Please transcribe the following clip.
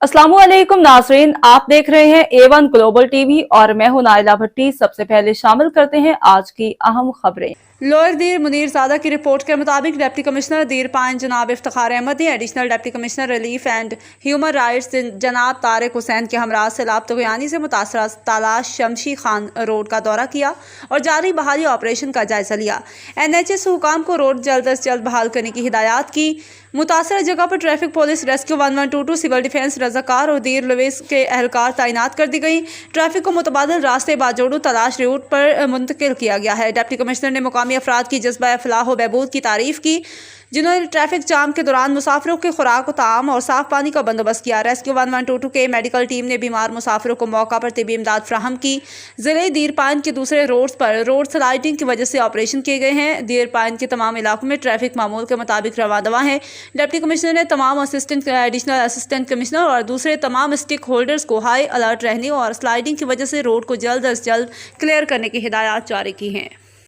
अस्सलामुअलैकुम नाज़रीन, आप देख रहे हैं A1 ग्लोबल टीवी और मैं हूं नाइला भट्टी। सबसे पहले शामिल करते हैं आज की अहम खबरें। लोअर दीर मुनीर ज़ादा की रिपोर्ट के मुताबिक डिप्टी कमिश्नर दीर पाइन जनाब इफ्तिखार अहमद ने additional deputy commissioner relief and human rights जनाब तारिक हुसैन के हमरा सैलाब तगयानी से मुतासरा तलाश शमशी खान रोड का दौरा किया और जारी बहाली ऑपरेशन का जायजा लिया। NHS हुकाम को रोड जल्द अज जल्द बहाल करने की हिदायत की। मुतासरा जगह पर traffic police, rescue 1122, civil defence, रजाकार और दीर लवेस के एहलकार तैनात कर दी गई। ट्रैफिक को मुतबादल रास्ते बाजोड़ू तलाश रूट पर मुंतकिल किया गया है। डिप्टी कमिश्नर ने मुकामी अफराद की जज्बा फलाह व बहबूद की तारीफ की, जिन्होंने ट्रैफिक जाम के दौरान मुसाफिरों के खुराक व ताम और साफ पानी का बंदोबस्त किया। रेस्क्यू 1122 के मेडिकल टीम ने बीमार मुसाफिरों को मौका पर तिबी इमदाद फ्राहम की। ज़िले दीर पाइन के दूसरे रोड्स पर रोड स्लाइडिंग की वजह से ऑपरेशन किए गए हैं। दीर पाइन के तमाम इलाकों में ट्रैफिक मामूल के मुताबिक रवा दवा है। डिप्टी कमिश्नर ने तमाम एडिशनल असिस्टेंट कमिश्नर और दूसरे तमाम स्टेक होल्डर्स को हाई अलर्ट रहने और स्लाइडिंग की वजह से रोड को जल्द अज जल्द क्लियर करने की हिदायत जारी की हैं।